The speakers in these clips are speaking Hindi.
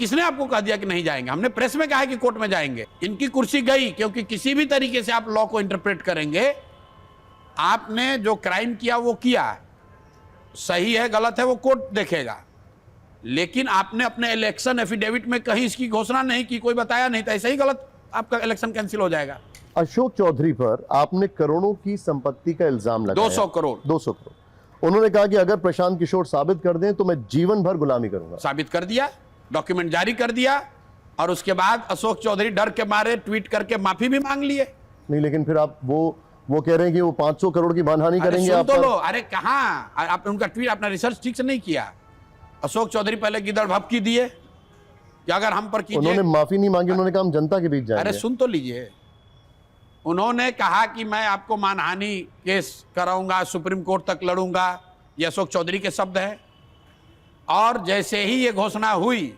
किसने आपको कह दिया कि नहीं जाएंगे? हमने प्रेस में कहा है कि कोर्ट में जाएंगे। इनकी कुर्सी गई, क्योंकि किसी भी तरीके से आप लॉ को इंटरप्रेट करेंगे, आपने जो क्राइम किया वो किया, सही है गलत है वो कोर्ट देखेगा, लेकिन आपने अपने इलेक्शन एफिडेविट में कहीं इसकी घोषणा नहीं की, कोई बताया नहीं था, ऐसे ही गलत आपका इलेक्शन कैंसिल हो जाएगा। अशोक चौधरी पर आपने करोड़ों की संपत्ति का इल्जाम लगाया। 200 करोड़। 200 करोड़। उन्होंने कहा कि अगर प्रशांत किशोर साबित कर दें तो मैं जीवन भर गुलामी करूंगा। साबित कर दिया, डॉक्यूमेंट जारी कर दिया, और उसके बाद अशोक चौधरी डर के मारे ट्वीट करके माफी भी मांग लिए। नहीं, लेकिन फिर आप वो कह रहे हैं कि वो 500 करोड़ की मानहानि करेंगे। आप तो लो, अरे कहाँ, आप उनका ट्वीट, आपने रिसर्च ठीक से नहीं किया। अशोक चौधरी पहले गिदड़ भपकी दिए कि अगर हम पर कीजिए, उन्होंने माफी नहीं मांगी, उन्होंने कहा हम जनता के बीच जाएंगे। अरे सुन तो लीजिए, उन्होंने कहा कि मैं आपको मानहानि केस कराऊंगा, सुप्रीम कोर्ट तक लड़ूंगा, ये अशोक चौधरी के शब्द हैं। और जैसे ही ये घोषणा हुई,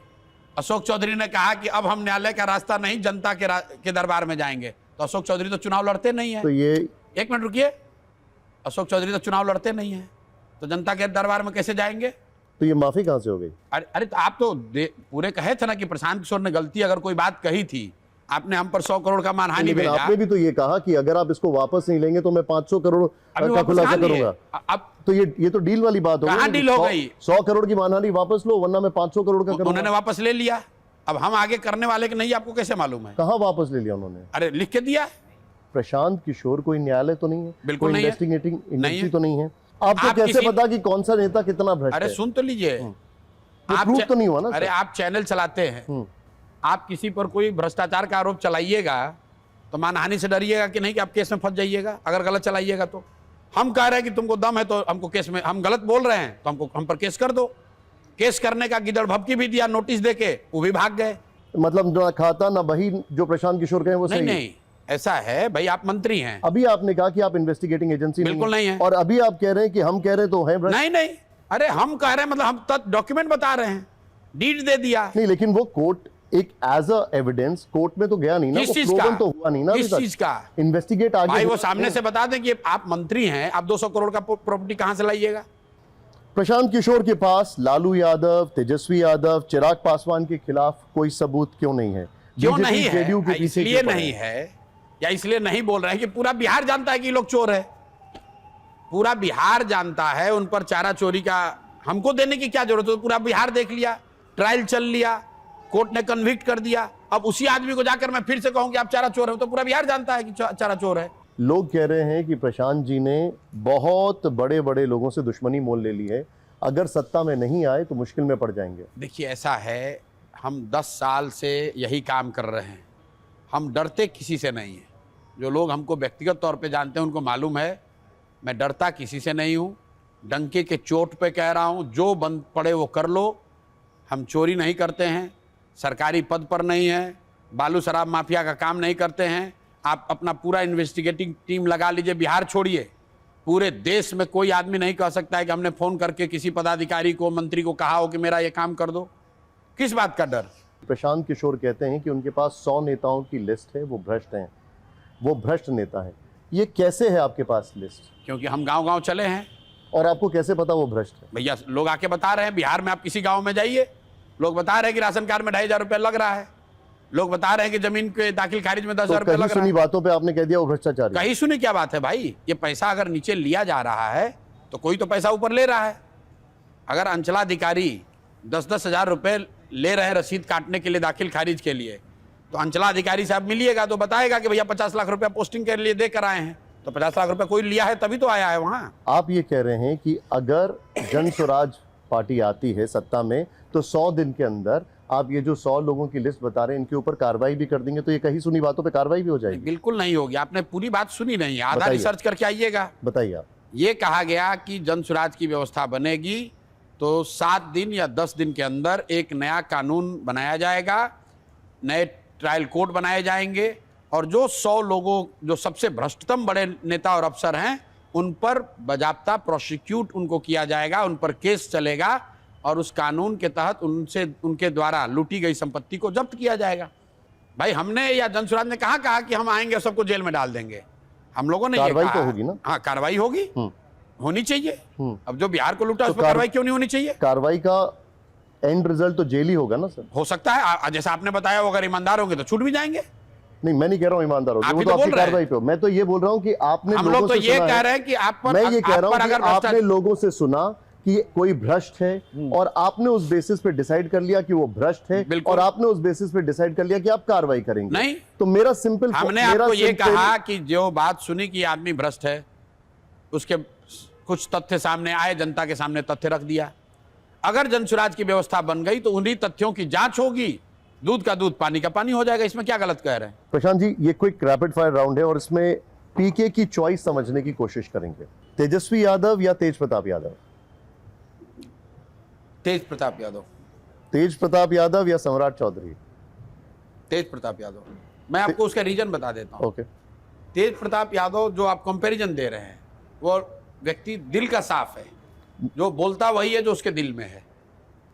अशोक चौधरी ने कहा कि अब हम न्यायालय का रास्ता नहीं, जनता के दरबार में जाएंगे। तो अशोक चौधरी तो चुनाव लड़ते नहीं है। तो ये एक मिनट रुकिए, अशोक चौधरी तो चुनाव लड़ते नहीं है, तो जनता के दरबार में कैसे जाएंगे? तो ये माफी कहां से हो गई? अरे तो आप तो पूरे कहे थे ना कि प्रशांत किशोर ने गलती अगर कोई बात कही थी, आपने हम पर 100 करोड़ का मानहानि भेजा। आपने भी तो ये कहा कि अगर आप इसको वापस नहीं लेंगे तो मैं 500 करोड़ का खुलासा करूंगा। अब तो ये तो डील वाली बात हो गई। कहां डील हो गई? 100 करोड़ की मानहानि वापस लो, वरना मैं 500 करोड़ का करूंगा। उन्होंने वापस ले लिया। अब हम आगे करने वाले कि नहीं, आपको कैसे मालूम है? कहां वापस ले लिया उन्होंने? अरे लिख के दिया। प्रशांत किशोर कोई न्यायालय तो नहीं है, बिल्कुल कोई नहीं है। इन्वेस्टिगेटिंग नहीं एजेंसी है। तो नहीं है। आपको कैसे पता कि कौन सा नेता कितना भ्रष्ट है? अरे सुन तो लीजिए, आप प्रूफ तो नहीं हुआ ना। अरे आप चैनल चलाते हैं, आप किसी पर कोई भ्रष्टाचार का आरोप चलाइएगा तो मानहानि से डरिएगा कि नहीं कि आप केस में फंस जाइएगा अगर गलत चलाइएगा तो? हम कह रहे हैं कि तुमको दम है तो हमको केस में, हम गलत बोल रहे हैं तो हम पर केस कर दो। केस करने का गिदड़ भपकी भी दिया, नोटिस देके वो भी भाग गए। मतलब ना खाता ना बही जो प्रशांत किशोर कहे वो सही नहीं, ऐसा है भाई, आप मंत्री हैं। अभी आपने कहा कि आप इन्वेस्टिगेटिंग एजेंसी बिल्कुल नहीं है। और अभी आप कह रहे हैं कि हम कह रहे तो है भ्रष्ट। नहीं, अरे हम कह रहे हैं, मतलब हम डॉक्यूमेंट बता रहे हैं, डीड दे दिया। नहीं, लेकिन वो कोर्ट एक एज अ एविडेंस कोर्ट में तो गया नहीं ना, वो प्रूवन तो हुआ नहीं ना। किस चीज का इन्वेस्टिगेट आगे भाई? वो सामने से बता दें कि आप मंत्री हैं, आप 200 करोड़ का प्रॉपर्टी कहां से लाइएगा? प्रशांत किशोर के पास लालू यादव, तेजस्वी यादव, चिराग पासवान के खिलाफ कोई सबूत क्यों नहीं है? क्यों नहीं है? इसलिए नहीं है, या इसलिए नहीं बोल रहे हैं कि पूरा बिहार जानता है कि लोग चोर है। पूरा बिहार जानता है, उन पर चारा चोरी का हमको देने की क्या जरूरत है? पूरा बिहार देख लिया, ट्रायल चल लिया, कोर्ट ने कन्विक्ट कर दिया। अब उसी आदमी को जाकर मैं फिर से कहूं कि आप चारा चोर हो, तो पूरा बिहार जानता है कि चारा चोर है। लोग कह रहे हैं कि प्रशांत जी ने बहुत बड़े बड़े लोगों से दुश्मनी मोल ले ली है, अगर सत्ता में नहीं आए तो मुश्किल में पड़ जाएंगे। देखिए ऐसा है, हम 10 साल से यही काम कर रहे हैं, हम डरते किसी से नहीं हैं। जो लोग हमको व्यक्तिगत तौर पे जानते हैं उनको मालूम है मैं डरता किसी से नहीं हूँ। डंके के चोट पे कह रहा हूँ, जो बंद पड़े वो कर लो। हम चोरी नहीं करते हैं, सरकारी पद पर नहीं है, बालू शराब माफिया का काम नहीं करते हैं। आप अपना पूरा इन्वेस्टिगेटिंग टीम लगा लीजिए, बिहार छोड़िए, पूरे देश में कोई आदमी नहीं कह सकता है कि हमने फ़ोन करके किसी पदाधिकारी को, मंत्री को कहा हो कि मेरा ये काम कर दो। किस बात का डर? प्रशांत किशोर कहते हैं कि उनके पास 100 नेताओं की लिस्ट है, वो भ्रष्ट हैं, वो भ्रष्ट नेता है। ये कैसे है आपके पास लिस्ट? क्योंकि हम गांव-गांव चले हैं। और आपको कैसे पता वो भ्रष्ट है? भैया लोग आके बता रहे हैं, बिहार में आप किसी गांव में जाइए, लोग बता रहे हैं कि राशन कार्ड में 2500 रुपये लग रहा है, लोग बता रहे हैं कि जमीन के दाखिल खारिज में 10,000 रुपये लग रहा है। सुनी बातों पे आपने कह दिया वो भ्रष्टाचार। कहीं सुनी क्या बात है भाई? ये पैसा अगर नीचे लिया जा रहा है तो कोई तो पैसा ऊपर ले रहा है। अगर अंचलाधिकारी 10-10 हज़ार रुपये ले रहे हैं रसीद काटने के लिए, दाखिल खारिज के लिए, तो अंचलाधिकारी साहब मिलिएगा तो बताएगा कि भैया 50 लाख रुपया पोस्टिंग के लिए देकर आए हैं। तो 50 लाख रुपया कोई लिया है तभी तो आया है वहाँ। आप ये कह रहे हैं कि अगर जन स्वराज पार्टी आती है सत्ता में तो 100 दिन के अंदर आप ये जो 100 लोगों की लिस्ट बता रहे हैं इनके ऊपर कार्रवाई भी कर देंगे, तो ये कहीं सुनी बातों पे कार्रवाई भी हो जाएगी? बिल्कुल नहीं होगी, आपने पूरी बात सुनी नहीं है, आधा रिसर्च करके आइएगा। बताइए आप। ये कहा गया कि जन स्वराज की व्यवस्था बनेगी तो 7 दिन या 10 दिन के अंदर एक नया कानून बनाया जाएगा, नए ट्रायल कोर्ट बनाए जाएंगे, और जो 100 लोगों, जो सबसे भ्रष्टतम बड़े नेता और अफसर हैं, उन पर बाजाप्ता प्रोसिक्यूट उनको किया जाएगा, उन पर केस चलेगा, और उस कानून के तहत उनसे, उनके द्वारा लूटी गई संपत्ति को जब्त किया जाएगा। भाई हमने या जन स्वराज ने कहा कि हम आएंगे सबको जेल में डाल देंगे? हम लोगों ने कार्रवाई तो होगी ना? हाँ, कार्रवाई होगी, होनी चाहिए। अब जो बिहार को लूटा उस पर कार्रवाई क्यों नहीं होनी चाहिए? कार्रवाई का एंड रिजल्ट तो जेल ही होगा ना सर। हो सकता है जैसा आपने बताया, वो अगर ईमानदार होंगे तो छूट भी जाएंगे। नहीं, मैं नहीं कह रहा हूं ईमानदार होगा, आप वो ही तो तो आपकी बोल रहे कार्रवाई पे हो। मैं तो ये बोल रहा हूं कि आपने हम लोगों लोग तो से ये सुना कह है। रहे हैं कि आप पर, मैं ये कह रहा हूं अगर कि आपने लोगों से सुना कि कोई भ्रष्ट है और आपने उस बेसिस पे डिसाइड कर लिया कि वो भ्रष्ट है, बिल्कुल। और आपने उस बेसिस पे डिसाइड कर लिया कि आप कार्रवाई करेंगे। नहीं, तो मेरा सिंपल, हमने आपको ये कहा कि जो बात सुनी कि आदमी भ्रष्ट है, उसके कुछ तथ्य सामने आए, जनता के सामने तथ्य रख दिया। अगर जनसुराज की व्यवस्था बन गई तो उन्हीं तथ्यों की जांच होगी, दूध का दूध पानी का पानी हो जाएगा। इसमें क्या गलत कह रहे हैं? प्रशांत जी, ये क्विक रैपिड फायर राउंड है और इसमें पीके की चॉइस समझने की कोशिश करेंगे। तेजस्वी यादव या तेज प्रताप यादव? तेज प्रताप यादव। तेज प्रताप यादव या सम्राट चौधरी? तेज प्रताप यादव। मैं आपको उसका रीजन बता देता हूं। ओके। तेज प्रताप यादव जो आप कंपैरिजन दे रहे हैं, वो व्यक्ति दिल का साफ है, जो बोलता वही है जो उसके दिल में है।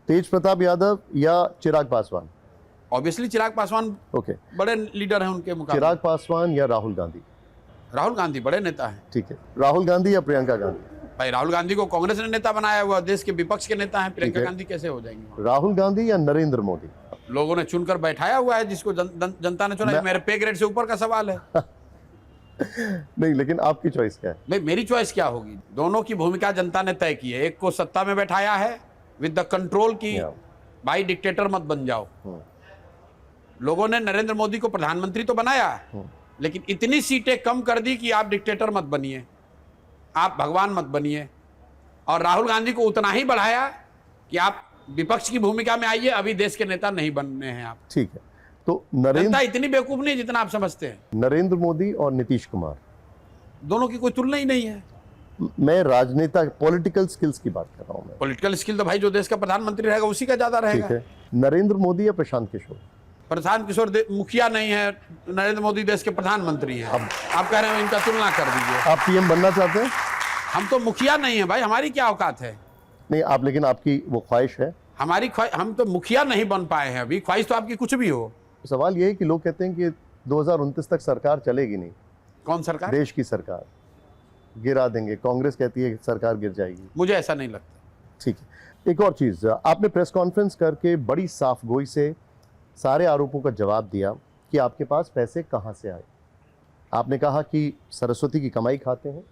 तेज प्रताप यादव या चिराग पासवान? Obviously Chirag Paswan okay. बड़े लीडर हैं उनके मुकाबले। चिराग पासवान या राहुल गांधी? राहुल गांधी बड़े नेता हैं। ठीक है। राहुल गांधी या प्रियंका गांधी? भाई राहुल गांधी को कांग्रेस ने नेता बनाया हुआ, देश के विपक्ष के नेता हैं। प्रियंका है। गांधी कैसे हो जाएंगे? राहुल गांधी या नरेंद्र मोदी? लोगों ने चुनकर बैठाया हुआ है जिसको जनता ने चुना। मेरे पे ग्रेड से ऊपर का सवाल है। नहीं, लेकिन आपकी चॉइस क्या है? भाई मेरी चॉइस क्या होगी? दोनों की भूमिका जनता ने तय की है। एक को सत्ता में बैठाया है विद द कंट्रोल की भाई डिक्टेटर मत बन जाओ। लोगों ने नरेंद्र मोदी को प्रधानमंत्री तो बनाया, लेकिन इतनी सीटें कम कर दी कि आप डिक्टेटर मत बनिए, आप भगवान मत बनिए। और राहुल गांधी को उतना ही बढ़ाया कि आप विपक्ष की भूमिका में आइए, अभी देश के नेता नहीं बनने हैं आप। ठीक है। तो जनता इतनी बेवकूफ नहीं जितना आप समझते हैं। नरेंद्र मोदी और नीतीश कुमार, दोनों की कोई तुलना ही नहीं है। मैं राजनेता पॉलिटिकल स्किल्स की बात कर रहा हूं। मैं पॉलिटिकल स्किल तो भाई जो देश का प्रधानमंत्री रहेगा उसी का ज्यादा रहेगा। ठीक है। नरेंद्र मोदी या प्रशांत किशोर? प्रशांत किशोर मुखिया नहीं है, नरेंद्र मोदी देश के प्रधानमंत्री हैं। आप कह रहे हैं इनका तुलना कर दीजिए। आप पीएम बनना चाहते हैं? हम तो मुखिया नहीं है भाई, हमारी क्या औकात है? नहीं, आप, लेकिन आपकी वो ख्वाहिश है। हमारी ख्वाहिश, हम तो मुखिया नहीं बन पाए हैं अभी। ख्वाहिश तो आपकी कुछ भी हो। सवाल ये है कि लोग कहते हैं कि 2029 तक सरकार चलेगी नहीं। कौन सरकार? देश की सरकार गिरा देंगे। कांग्रेस कहती है कि सरकार गिर जाएगी। मुझे ऐसा नहीं लगता। ठीक है। एक और चीज, आपने प्रेस कॉन्फ्रेंस करके बड़ी साफ गोई से सारे आरोपों का जवाब दिया कि आपके पास पैसे कहां से आए। आपने कहा कि सरस्वती की कमाई खाते हैं।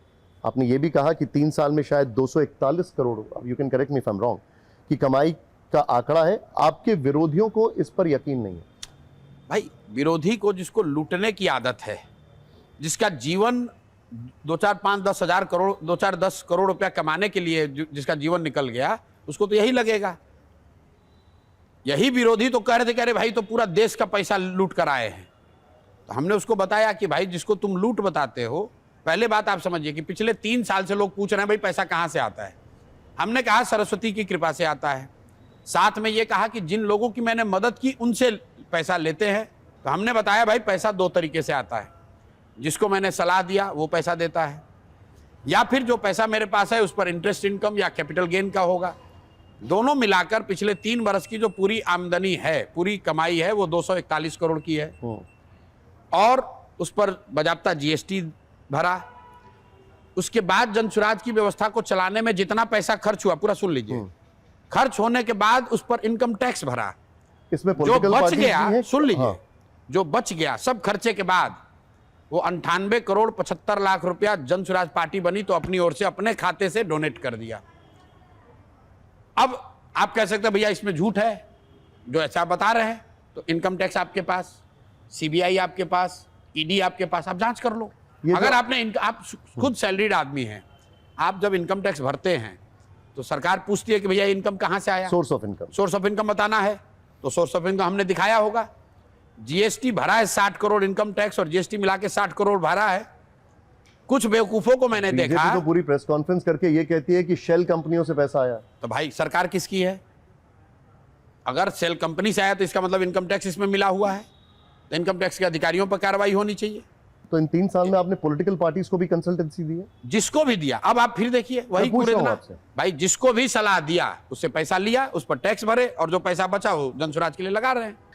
आपने ये भी कहा कि 3 साल में शायद 241 crore, you can correct me if I am wrong, की कमाई का आंकड़ा है। आपके विरोधियों को इस पर यकीन नहीं है। भाई विरोधी को, जिसको लूटने की आदत है, जिसका जीवन 2-4-5-10 करोड़ रुपया कमाने के लिए जिसका जीवन निकल गया, उसको तो यही लगेगा। यही विरोधी तो कह रहे थे कि अरे भाई तो पूरा देश का पैसा लूट कर आए हैं। तो हमने उसको बताया कि भाई जिसको तुम लूट बताते हो, पहले बात आप समझिए कि पिछले 3 साल से लोग पूछ रहे हैं भाई पैसा कहां से आता है। हमने कहा सरस्वती की कृपा से आता है। साथ में ये कहा कि जिन लोगों की मैंने मदद की उनसे पैसा लेते हैं। तो हमने बताया भाई पैसा 2 तरीके से आता है। जिसको मैंने सलाह दिया वो पैसा देता है, या फिर जो पैसा मेरे पास है उस पर इंटरेस्ट इनकम या कैपिटल गेन का होगा। दोनों मिलाकर पिछले 3 वर्ष की जो पूरी आमदनी है, पूरी कमाई है, वो 241 करोड़ की है। और उस पर बाजाब्ता जीएसटी भरा। उसके बाद जनसुराज की व्यवस्था को चलाने में जितना पैसा खर्च हुआ, पूरा सुन लीजिए, खर्च होने के बाद उस पर इनकम टैक्स भरा। इसमें जो बच गया, है? सुन लीजिए, हाँ। जो बच गया सब खर्चे के बाद, वो 98 करोड़ 75 लाख रुपया जनसुराज पार्टी बनी तो अपनी ओर से अपने खाते से डोनेट कर दिया। अब आप कह सकते हैं भैया इसमें झूठ है जो ऐसा बता रहे हैं। तो इनकम टैक्स आपके पास, सीबीआई आपके पास, ईडी आपके पास, आप जांच कर लो। अगर आपने आप खुद सैलरीड आदमी हैं, आप जब इनकम टैक्स भरते हैं तो सरकार पूछती है कि भैया इनकम कहां से आया, source of income. Source of income बताना है। तो सोर्स ऑफ इनकम हमने दिखाया होगा। जीएसटी भरा है 60 करोड़ इनकम टैक्स, और जीएसटी मिला के 60 करोड़ भरा है। कुछ बेवकूफों को मैंने देखा तो पूरी प्रेस कॉन्फ्रेंस करके ये कहती है कि शेल कंपनियों से पैसा आया। तो भाई सरकार किसकी है? अगर सेल कंपनी से आया तो इसका मतलब इनकम टैक्स इसमें मिला हुआ है, तो इनकम टैक्स के अधिकारियों पर कार्रवाई होनी चाहिए। तो इन 3 साल में आपने पॉलिटिकल पार्टीज को भी कंसल्टेंसी दी है? जिसको भी दिया। अब आप फिर देखिए वही भाई, जिसको भी सलाह दिया उससे पैसा लिया, उस पर टैक्स भरे, और जो पैसा बचा वो जनसुराज के लिए लगा रहे हैं।